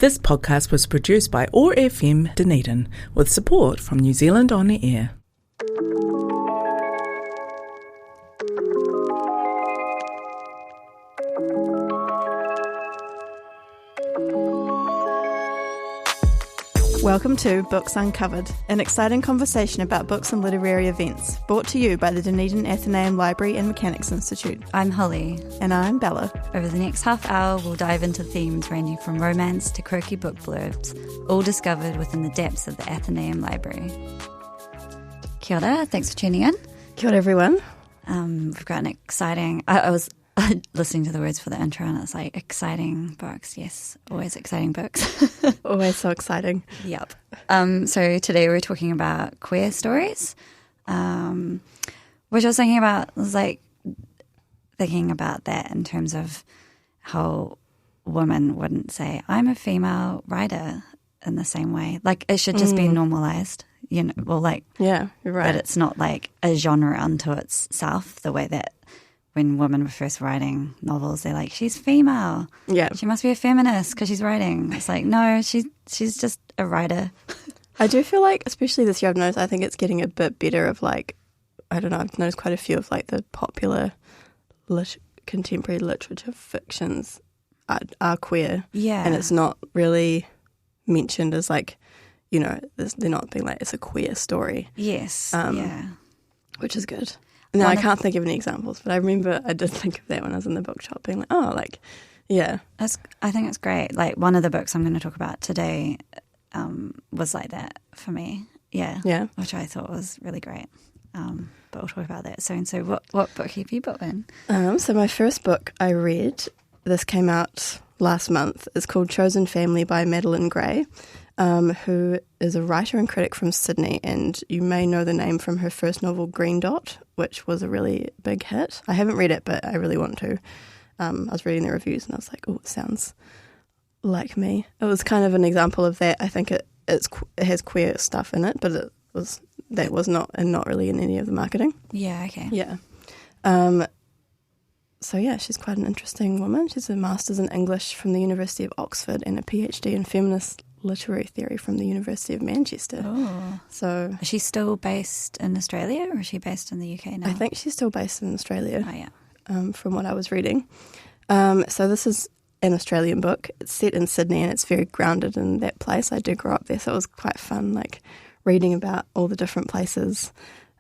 This podcast was produced by OAR FM Dunedin with support from New Zealand On Air. Welcome to Books Uncovered, an exciting conversation about books and literary events, brought to you by the Dunedin Athenaeum Library and Mechanics Institute. I'm Holly. And I'm Bella. Over the next half hour, we'll dive into themes ranging from romance to quirky book blurbs, all discovered within the depths of the Athenaeum Library. Kia ora, thanks for tuning in. Kia ora, everyone. We've got an exciting... I was listening to the words for the intro and it's like, exciting books. Yes, always exciting books. Always so exciting. Yep. So today we're talking about queer stories, which I was thinking about, was like thinking about that in terms of how women wouldn't say, I'm a female writer in the same way. Like it should just be normalized, you know, well, like, yeah, you're right. But it's not like a genre unto itself, the way that when women were first writing novels, they're like, she's female. Yeah. She must be a feminist because she's writing. It's like, no, she's just a writer. I do feel like, especially this year, I've noticed, I think it's getting a bit better of like, I don't know, I've noticed quite a few of like the popular contemporary literature fictions are queer. Yeah. And it's not really mentioned as like, you know, they're not being like, it's a queer story. Yes. Yeah. Which is good. No, I can't think of any examples, but I remember I did think of that when I was in the bookshop, being like, oh, like, yeah. I think it's great. Like, one of the books I'm going to talk about today was like that for me. Yeah. Yeah. Which I thought was really great. But we'll talk about that soon. So what book have you bought in? So my first book I read, this came out last month, is called Chosen Family by Madeleine Gray, who is a writer and critic from Sydney, and you may know the name from her first novel, Green Dot, which was a really big hit. I haven't read it, but I really want to. I was reading the reviews and I was like, oh, it sounds like me. It was kind of an example of that. I think it has queer stuff in it, but that was not really in any of the marketing. Yeah, okay. Yeah. So yeah, she's quite an interesting woman. She's a master's in English from the University of Oxford and a PhD in feminist literary theory from the University of Manchester. Oh. So is she still based in Australia or is she based in the UK now? I think she's still based in Australia. Oh, yeah. From what I was reading. So this is an Australian book. It's set in Sydney and it's very grounded in that place. I did grow up there, so it was quite fun, like reading about all the different places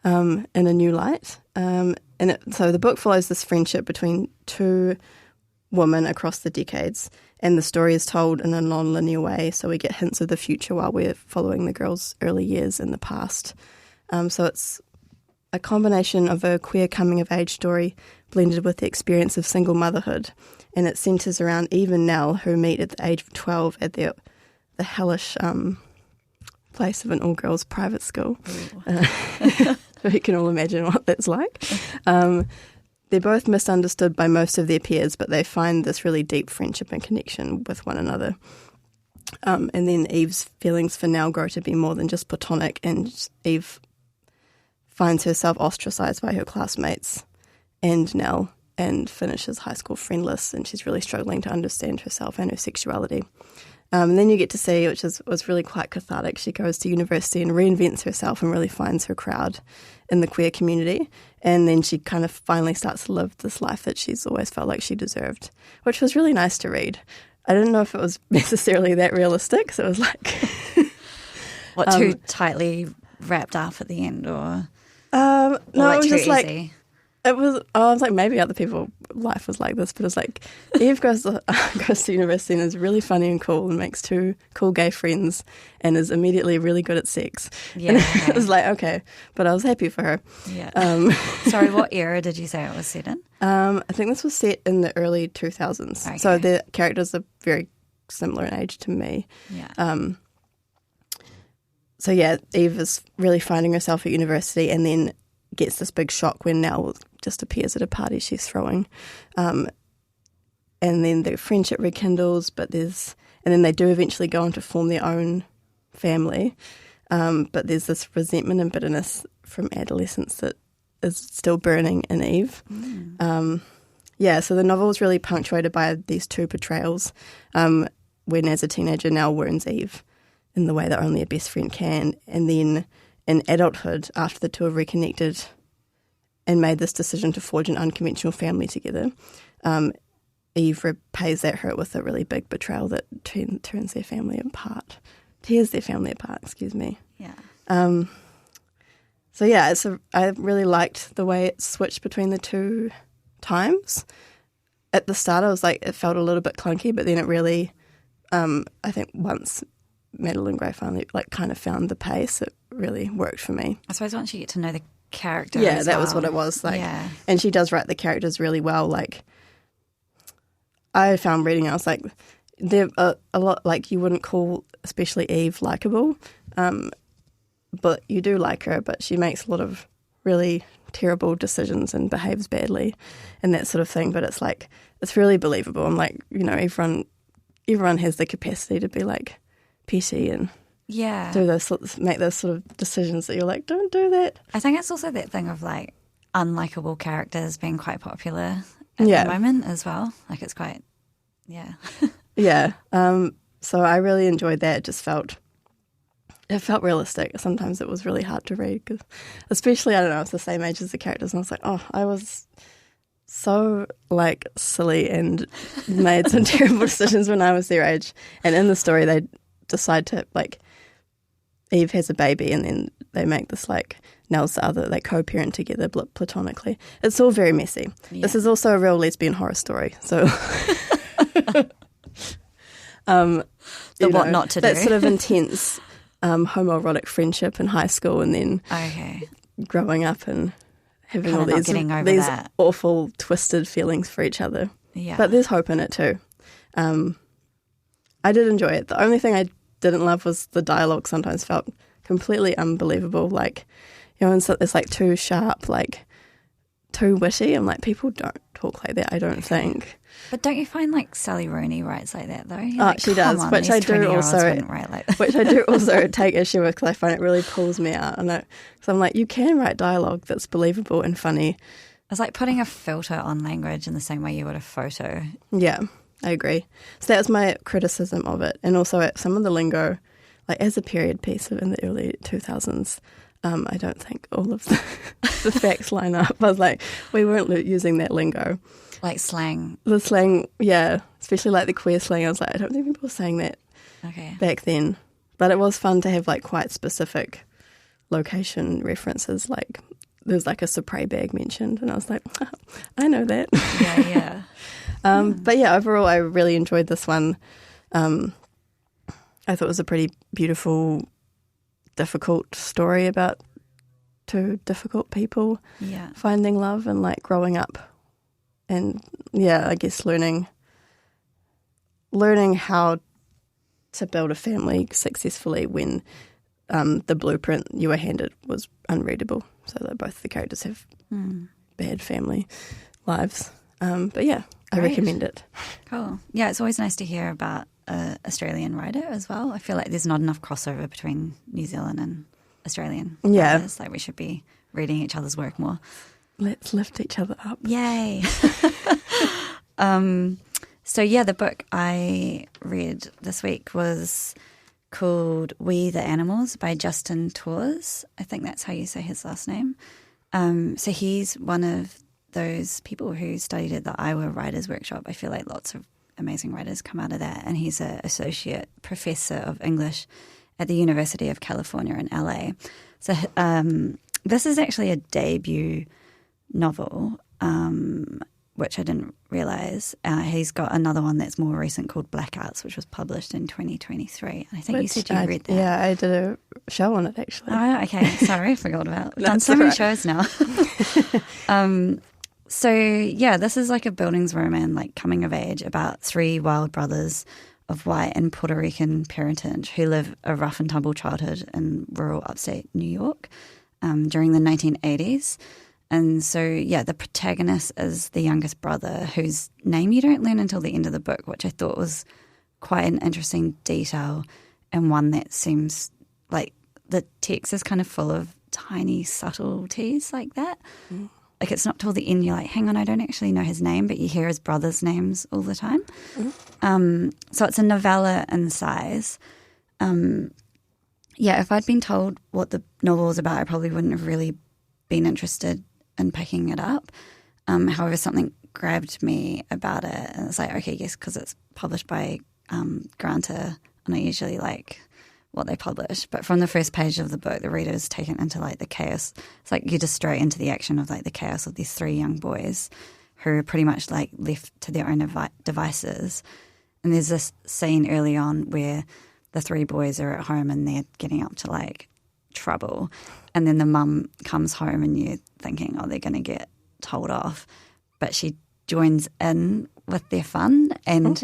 in a new light. So the book follows this friendship between two women across the decades, and the story is told in a non-linear way, so we get hints of the future while we're following the girls' early years in the past. So it's a combination of a queer coming-of-age story blended with the experience of single motherhood, and it centres around Eve and Nell, who meet at the age of 12 at the hellish place of an all-girls private school. We can all imagine what that's like. They're both misunderstood by most of their peers, but they find this really deep friendship and connection with one another. And then Eve's feelings for Nell grow to be more than just platonic, and Eve finds herself ostracised by her classmates and Nell, and finishes high school friendless, and she's really struggling to understand herself and her sexuality. And then you get to see, which was really quite cathartic, she goes to university and reinvents herself and really finds her crowd in the queer community. And then she kind of finally starts to live this life that she's always felt like she deserved, which was really nice to read. I didn't know if it was necessarily that realistic, so it was like... What, too tightly wrapped up at the end, or... no, like it was just easy? Like... I was like, maybe other people's life was like this, but it's like Eve goes to university and is really funny and cool and makes two cool gay friends and is immediately really good at sex. Yeah, and okay. It was like, okay, but I was happy for her. Yeah. Sorry, what era did you say it was set in? I think this was set in the early 2000s. Okay. So the characters are very similar in age to me. Yeah. So yeah, Eve is really finding herself at university and then gets this big shock when Nell just appears at a party she's throwing. And then their friendship rekindles, and then they do eventually go on to form their own family. But there's this resentment and bitterness from adolescence that is still burning in Eve. So the novel is really punctuated by these two portrayals. when as a teenager now wounds Eve in the way that only a best friend can. And then in adulthood, after the two have reconnected and made this decision to forge an unconventional family together, Eve repays that hurt with a really big betrayal that tears their family apart. Excuse me. Yeah. So yeah, I really liked the way it switched between the two times. At the start, I was like, it felt a little bit clunky, but then it really, I think once Madeleine Gray finally like kind of found the pace, it really worked for me. I suppose once you get to know the character, yeah, that was what it was like. Yeah. And she does write the characters really well. Like, I found reading, I was like, they're a lot like you wouldn't call, especially Eve, likable, but you do like her. But she makes a lot of really terrible decisions and behaves badly, and that sort of thing. But it's like it's really believable. I'm like, you know, everyone has the capacity to be like petty and make those sort of decisions that you're like, don't do that. I think it's also that thing of like unlikable characters being quite popular at the moment as well. Like it's quite, yeah. So I really enjoyed that. It felt realistic. Sometimes it was really hard to read, cause especially, I don't know, it's the same age as the characters, and I was like, oh, I was so like silly and made some terrible decisions when I was their age. And in the story, they decide to like, Eve has a baby, and then they make this like Nell's the other, they co-parent together platonically. It's all very messy. Yeah. This is also a real lesbian horror story, so what not to do. That sort of intense homoerotic friendship in high school, and then growing up and having kind all these awful twisted feelings for each other. Yeah. But there's hope in it too. I did enjoy it. The only thing I didn't love was the dialogue sometimes felt completely unbelievable. Like, you know, it's like too sharp, like too witty. I'm like, people don't talk like that, I don't think. But don't you find like Sally Rooney writes like that though? Like, she does, which I do also take issue with, because I find it really pulls me out. And so I'm like, you can write dialogue that's believable and funny. It's like putting a filter on language in the same way you would a photo. Yeah, I agree. So that was my criticism of it. And also some of the lingo, like as a period piece in the early 2000s, I don't think all of the facts line up. I was like, we weren't using that lingo. Like slang. The slang, yeah, especially like the queer slang. I was like, I don't think people were saying that back then. But it was fun to have like quite specific location references. Like there's like a Supre bag mentioned, and I was like, oh, I know that. Yeah. But yeah, overall, I really enjoyed this one. I thought it was a pretty beautiful, difficult story about two difficult people finding love and like growing up. And yeah, I guess learning how to build a family successfully when the blueprint you were handed was unreadable. So that both the characters have bad family lives. But yeah, I recommend it. Cool. Yeah, it's always nice to hear about an Australian writer as well. I feel like there's not enough crossover between New Zealand and Australian writers. Like we should be reading each other's work more. Let's lift each other up. Yay. So yeah, the book I read this week was called We the Animals by Justin Torres. I think that's how you say his last name. So he's one of those people who studied at the Iowa Writers Workshop. I feel like lots of amazing writers come out of that. And he's an associate professor of English at the University of California in LA. So this is actually a debut novel, which I didn't realise. He's got another one that's more recent called Blackouts, which was published in 2023. And I think you said you read that. Yeah, I did a show on it, actually. Oh, okay. Sorry, I forgot about it. I've done so many shows now. So, yeah, this is like a Bildungsroman, like coming of age about three wild brothers of white and Puerto Rican parentage who live a rough and tumble childhood in rural upstate New York during the 1980s. And so, yeah, the protagonist is the youngest brother, whose name you don't learn until the end of the book, which I thought was quite an interesting detail, and one that seems like the text is kind of full of tiny subtleties like that. Mm. Like it's not till the end you're like, hang on, I don't actually know his name, but you hear his brother's names all the time. Mm. So it's a novella in size. If I'd been told what the novel was about, I probably wouldn't have really been interested in picking it up. However, something grabbed me about it, and it's like, okay, yes, because it's published by Granta, and I usually like what they publish. But from the first page of the book, the reader is taken into like the chaos. It's like you're just straight into the action of like the chaos of these three young boys who are pretty much like left to their own devices. And there's this scene early on where the three boys are at home and they're getting up to like trouble, and then the mum comes home and you're thinking, oh, they're going to get told off, but she joins in with their fun, and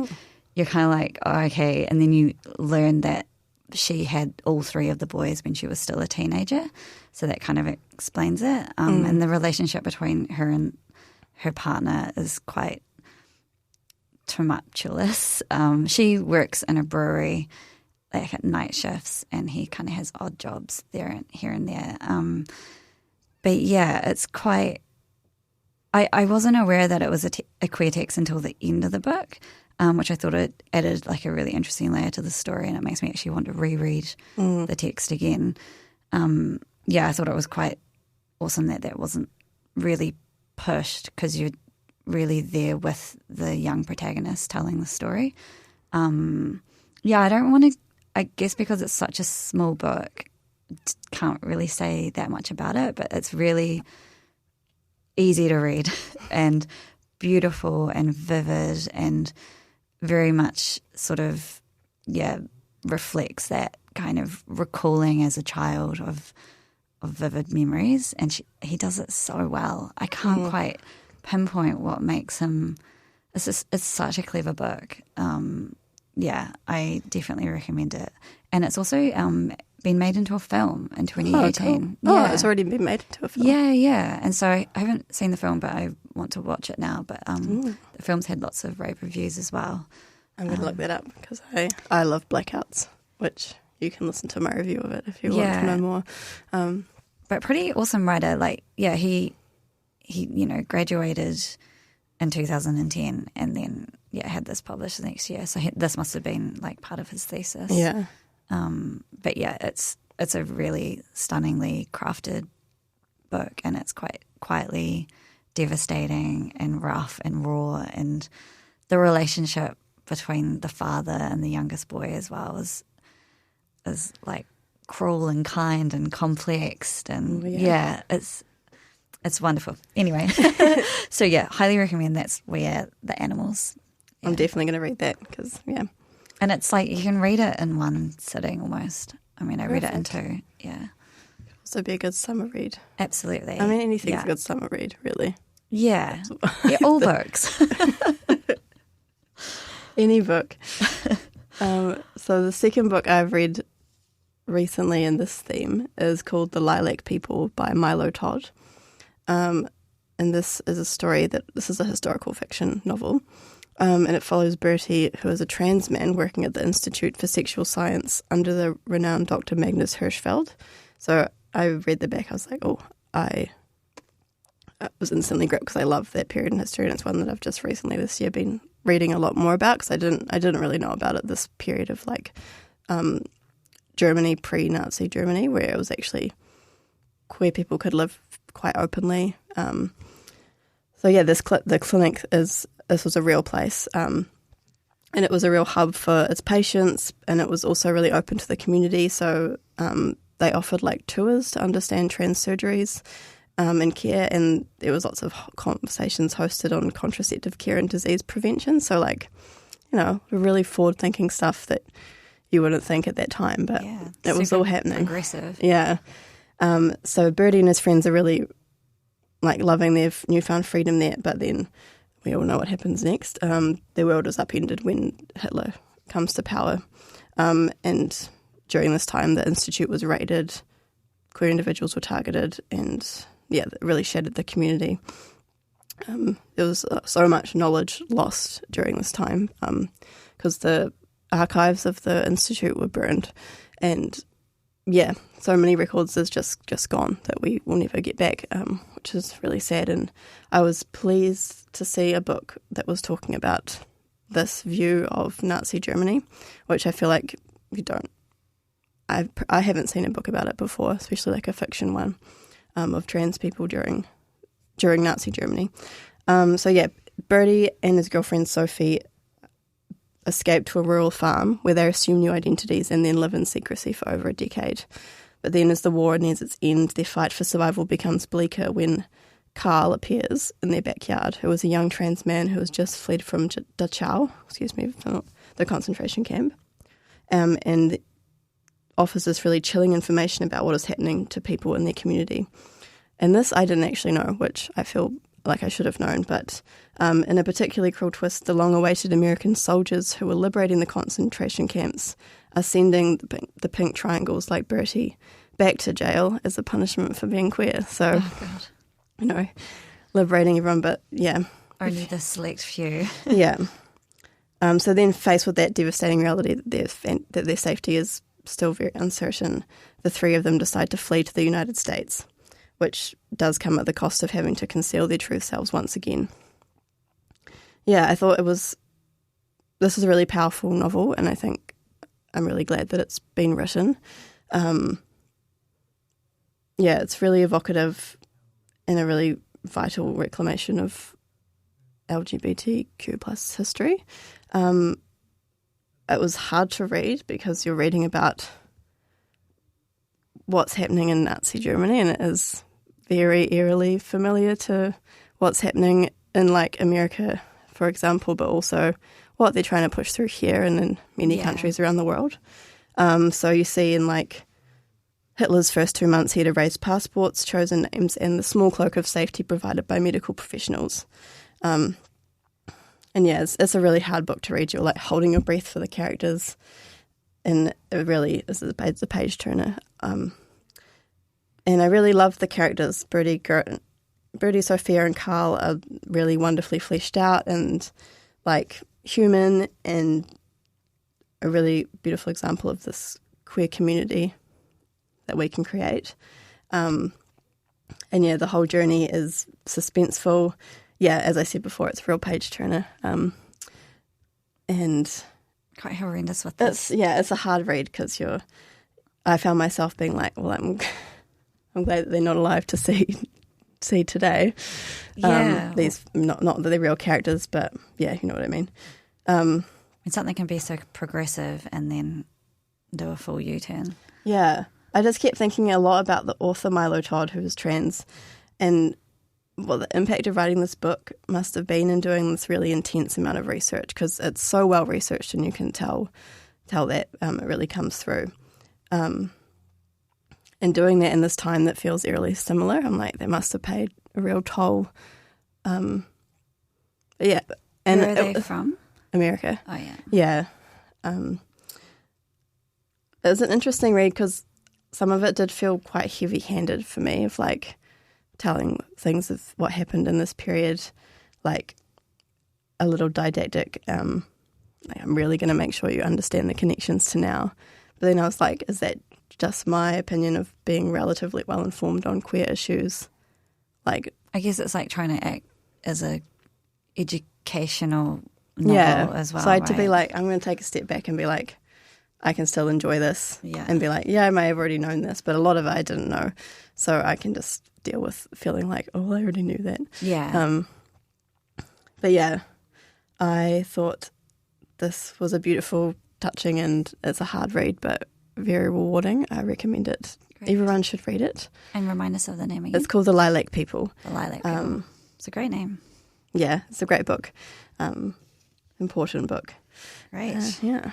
you're kind of like, oh, okay. And then you learn that she had all three of the boys when she was still a teenager, so that kind of explains it. And the relationship between her and her partner is quite tumultuous. She works in a brewery, like at night shifts, and he kind of has odd jobs there, here and there. But yeah, it's quite. I wasn't aware that it was a queer text until the end of the book, which I thought it added like a really interesting layer to the story, and it makes me actually want to reread the text again. I thought it was quite awesome that wasn't really pushed, because you're really there with the young protagonist telling the story. I don't want to, I guess because it's such a small book, can't really say that much about it, but it's really easy to read and beautiful and vivid, and very much sort of, reflects that kind of recalling as a child of vivid memories. And he does it so well. I can't quite pinpoint what makes him. It's such a clever book. I definitely recommend it. And it's also been made into a film in 2018. Oh, cool. It's already been made into a film. Yeah. And so I haven't seen the film, but I want to watch it now. But the film's had lots of rave reviews as well. I'm going to look that up, because I love Blackouts, which you can listen to my review of it if you want to know more. But pretty awesome writer. Like, he graduated in 2010 and then had this published the next year. So this must have been like part of his thesis. Yeah. But it's a really stunningly crafted book, and it's quite quietly devastating and rough and raw, and the relationship between the father and the youngest boy as well is like cruel and kind and complex, and it's wonderful. Anyway, so highly recommend. That's where the animals. Yeah. I'm definitely going to read that, because and it's like you can read it in one sitting almost. I mean, I read it in two. Yeah, also be a good summer read. Absolutely. I mean, anything's a good summer read, really. Yeah, all books. Any book. So the second book I've read recently in this theme is called The Lilac People by Milo Todd. And this is a story this is a historical fiction novel. And it follows Bertie, who is a trans man working at the Institute for Sexual Science under the renowned Dr. Magnus Hirschfeld. So I read the back, I was like, I was instantly gripped, because I love that period in history, and it's one that I've just recently this year been reading a lot more about, because I didn't really know about it, this period of like Germany, pre-Nazi Germany, where it was actually queer people could live quite openly. The clinic this was a real place, and it was a real hub for its patients, and it was also really open to the community. So they offered like tours to understand trans surgeries and care, and there was lots of conversations hosted on contraceptive care and disease prevention. So like, really forward-thinking stuff that you wouldn't think at that time, but it was all happening. Progressive. Yeah. So Bertie and his friends are really like loving their newfound freedom there, but then we all know what happens next. Their world is upended when Hitler comes to power. And during this time, the Institute was raided, queer individuals were targeted, and it really shattered the community. There was so much knowledge lost during this time, because the archives of the Institute were burned, and so many records is just gone that we will never get back, which is really sad. And I was pleased to see a book that was talking about this view of Nazi Germany, which I feel like you don't. I haven't seen a book about it before, especially like a fiction one of trans people during Nazi Germany. So yeah, Bertie and his girlfriend Sophie escape to a rural farm where they assume new identities and then live in secrecy for over a decade. But then as the war nears its end, their fight for survival becomes bleaker when Carl appears in their backyard, who was a young trans man who has just fled from Dachau, from the concentration camp, and offers this really chilling information about what is happening to people in their community. And this I didn't actually know, which I feel like I should have known, but in a particularly cruel twist, the long-awaited American soldiers who were liberating the concentration camps are sending the pink triangles like Bertie back to jail as a punishment for being queer. So, liberating everyone, but yeah. Only the select few. Yeah. So then faced with that devastating reality that their safety is still very uncertain, the three of them decide to flee to the United States, which does come at the cost of having to conceal their true selves once again. Yeah, I thought this is a really powerful novel, and I think I'm really glad that it's been written. It's really evocative and a really vital reclamation of LGBTQ plus history. It was hard to read because you're reading about what's happening in Nazi Germany, and it is very eerily familiar to what's happening in like America, for example, but also what they're trying to push through here and in many countries around the world. So you see in like Hitler's first 2 months, he had erased passports, chosen names, and the small cloak of safety provided by medical professionals. And yeah, it's a really hard book to read. You're like holding your breath for the characters, and it really is a page turner. And I really love the characters. Bertie, Sophia, and Carl are really wonderfully fleshed out and like human, and a really beautiful example of this queer community that we can create. And yeah, the whole journey is suspenseful. Yeah, as I said before, it's a real page turner. And quite horrendous with this. It's a hard read because I found myself being like, well, I'm glad that they're not alive to see today. Yeah. These not that they're real characters, but yeah, you know what I mean. And something can be so progressive and then do a full U-turn. Yeah. I just kept thinking a lot about the author Milo Todd, who was trans, and what the impact of writing this book must have been in doing this really intense amount of research, because it's so well researched and you can tell that it really comes through. And doing that in this time that feels eerily similar, I'm like, they must have paid a real toll. Yeah. And where are they from? America. Oh, yeah. Yeah. It was an interesting read because some of it did feel quite heavy-handed for me, of like telling things of what happened in this period, like a little didactic. Like, I'm really going to make sure you understand the connections to now. But then I was like, is that just my opinion of being relatively well-informed on queer issues? Like, I guess it's like trying to act as a educational novel as well. So I had to be like, I'm going to take a step back and be like, I can still enjoy this, and be like, yeah, I may have already known this, but a lot of it I didn't know. So I can just deal with feeling like, oh, I already knew that. Yeah. But yeah, I thought this was a beautiful, touching, and it's a hard read, but very rewarding. I recommend it. Great. Everyone should read it. And remind us of the name again. It's called The Lilac People. The Lilac People. It's a great name. Yeah, it's a great book. Important book. Great. Yeah.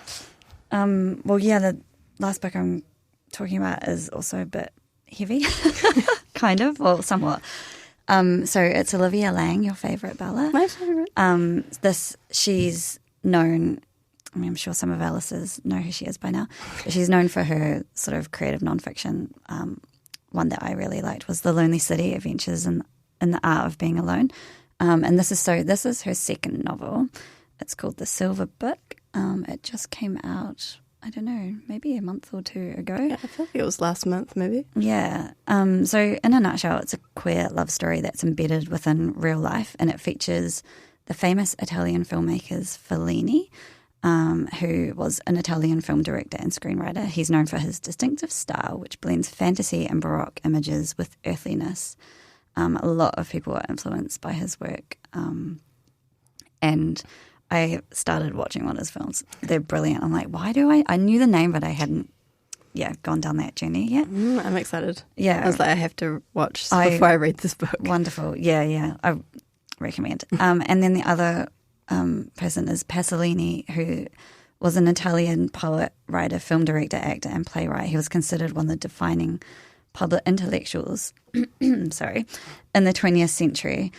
The last book I'm talking about is also a bit heavy, kind of, well, somewhat. So it's Olivia Laing, your favourite, Bella. My favourite. She's known, I mean, I'm sure some of our listeners know who she is by now, but she's known for her sort of creative nonfiction. One that I really liked was The Lonely City: Adventures in the Art of Being Alone. And this is her second novel. It's called The Silver Book. It just came out, I don't know, maybe a month or two ago. Yeah, I feel like it was last month, maybe. Yeah. So in a nutshell, it's a queer love story that's embedded within real life, and it features the famous Italian filmmakers Fellini, who was an Italian film director and screenwriter. He's known for his distinctive style, which blends fantasy and Baroque images with earthliness. A lot of people are influenced by his work. And I started watching one of his films. They're brilliant. I'm like, why do I knew the name, but I hadn't, gone down that journey yet. I'm excited. Yeah. I was like, I have to watch before I read this book. Wonderful. Yeah. I recommend. And then the other person is Pasolini, who was an Italian poet, writer, film director, actor, and playwright. He was considered one of the defining public intellectuals, in the 20th century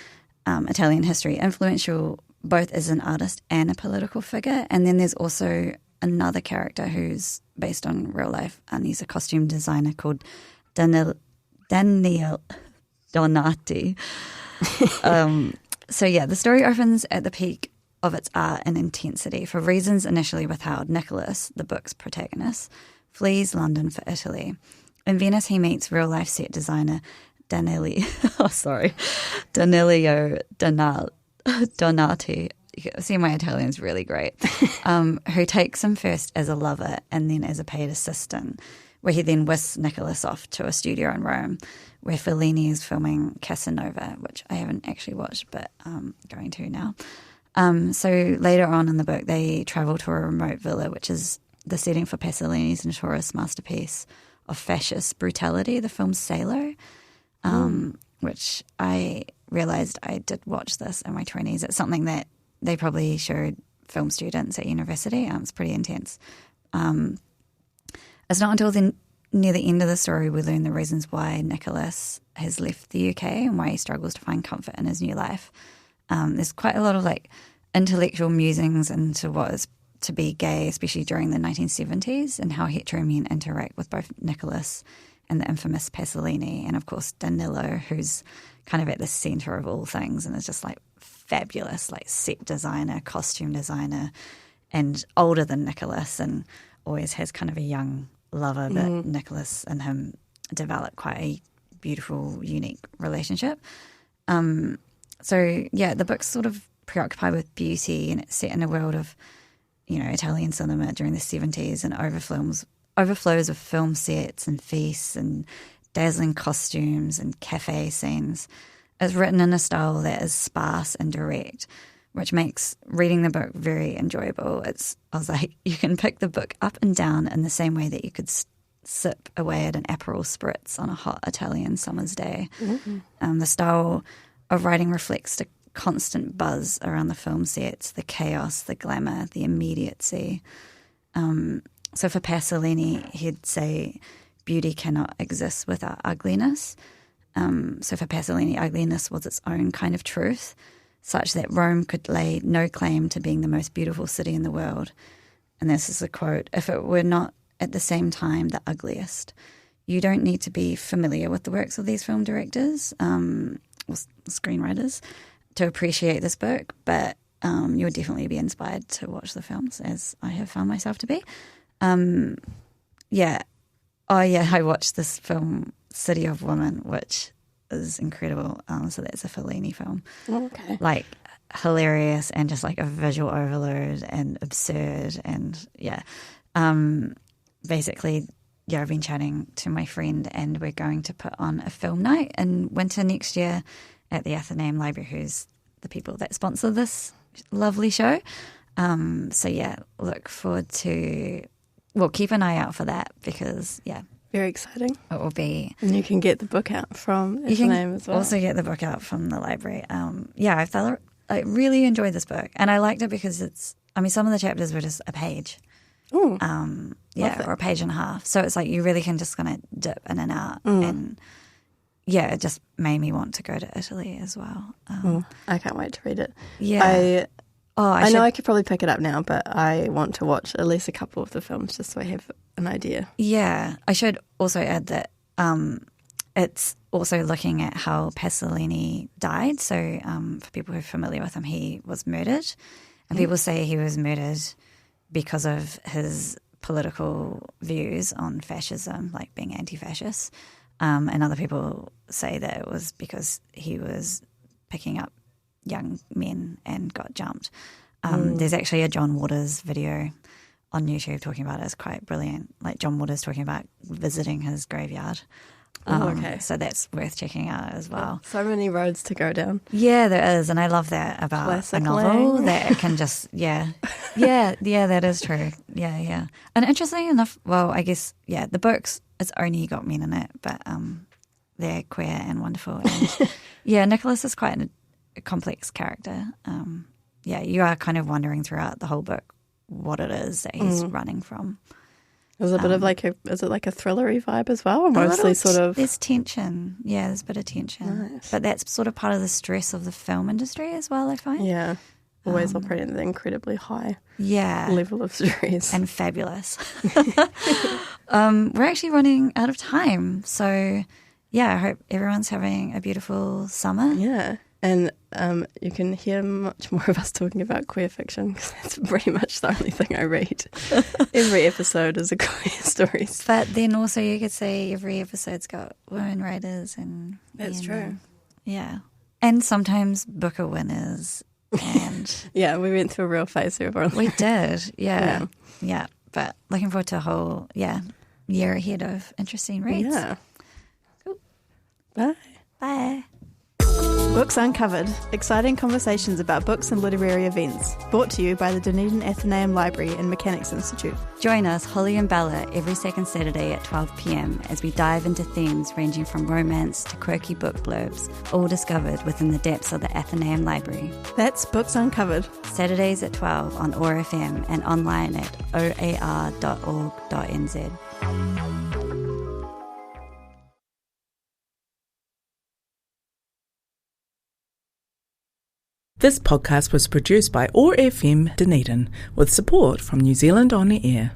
Italian history, influential both as an artist and a political figure. And then there's also another character who's based on real life, and he's a costume designer called Daniel Donati. The story opens at the peak of its art and intensity for reasons initially withheld. Nicholas, the book's protagonist, flees London for Italy. In Venice, he meets real-life set designer Danilio Donati. See, my Italian's really great. Who takes him first as a lover and then as a paid assistant, where he then whisks Nicholas off to a studio in Rome, where Fellini is filming Casanova, which I haven't actually watched, but going to now. So later on in the book, they travel to a remote villa, which is the setting for Pasolini's notorious masterpiece of fascist brutality, the film Salo, which I realised I did watch this in my 20s. It's something that they probably showed film students at university. It's pretty intense. It's not until near the end of the story we learn the reasons why Nicholas has left the UK and why he struggles to find comfort in his new life. There's quite a lot of intellectual musings into what is to be gay, especially during the 1970s, and how hetero men interact with both Nicholas and the infamous Pasolini, and of course Danilo, who's kind of at the centre of all things and is just fabulous, set designer, costume designer, and older than Nicholas, and always has kind of a young lover, but Nicholas and him develop quite a beautiful, unique relationship. The book's sort of preoccupied with beauty, and it's set in a world of, Italian cinema during the 70s and overflows of film sets and feasts and dazzling costumes and cafe scenes. It's written in a style that is sparse and direct, which makes reading the book very enjoyable. I was like, you can pick the book up and down in the same way that you could sip away at an Aperol Spritz on a hot Italian summer's day. The style of writing reflects the constant buzz around the film sets, the chaos, the glamour, the immediacy. So for Pasolini, he'd say beauty cannot exist without ugliness. So for Pasolini, ugliness was its own kind of truth, such that Rome could lay no claim to being the most beautiful city in the world. And this is a quote: "If it were not at the same time the ugliest." You don't need to be familiar with the works of these film directors or screenwriters to appreciate this book, but you would definitely be inspired to watch the films, as I have found myself to be. I watched this film, City of Women, which is incredible. So that's a Fellini film. Okay. Hilarious and just a visual overload and absurd. And basically, I've been chatting to my friend, and we're going to put on a film night in winter next year at the Athenaeum Library, who's the people that sponsor this lovely show. Look forward to... Well, keep an eye out for that because, very exciting. It will be... And you can get the book out from Athenaeum as well. Also get the book out from the library. I really enjoyed this book, and I liked it because some of the chapters were just a page. Ooh, or a page and a half. So it's you really can just kind of dip in and out. And it just made me want to go to Italy as well. I can't wait to read it. Yeah. I know I could probably pick it up now, but I want to watch at least a couple of the films just so I have an idea. Yeah. I should also add that it's also looking at how Pasolini died. So for people who are familiar with him, he was murdered. And people say he was murdered because of his political views on fascism, being anti-fascist. And other people say that it was because he was picking up young men and got jumped. There's actually a John Waters video on YouTube talking about it. It's quite brilliant. Like John Waters talking about visiting his graveyard. Okay. So that's worth checking out as well. So many roads to go down. Yeah, there is. And I love that about Classic a novel Laing. that it can just, yeah, that is true. Yeah. And interestingly enough, well, I guess, the books, it's only got men in it, but they're queer and wonderful. And Nicholas is quite a complex character. You are kind of wondering throughout the whole book what it is that he's running from. There's a bit of is it like a thrillery vibe as well? Or mostly sort of... There's tension. Yeah, there's a bit of tension. Nice. But that's sort of part of the stress of the film industry as well, I find. Yeah. Always operating at an incredibly high level of stress. And fabulous. We're actually running out of time. So, I hope everyone's having a beautiful summer. Yeah. And you can hear much more of us talking about queer fiction because that's pretty much the only thing I read. Every episode is a queer story. But then also you could say every episode's got women writers and... That's true. Yeah. And sometimes Booker winners and... Yeah, we went through a real phase here. We did, yeah. But looking forward to a whole, year ahead of interesting reads. Yeah. Cool. Bye. Bye. Books Uncovered, exciting conversations about books and literary events. Brought to you by the Dunedin Athenaeum Library and Mechanics Institute. Join us, Holly and Bella, every second Saturday at 12 p.m. as we dive into themes ranging from romance to quirky book blurbs, all discovered within the depths of the Athenaeum Library. That's Books Uncovered. Saturdays at 12 on OAR FM and online at oar.org.nz. This podcast was produced by OAR FM Dunedin with support from New Zealand On the Air.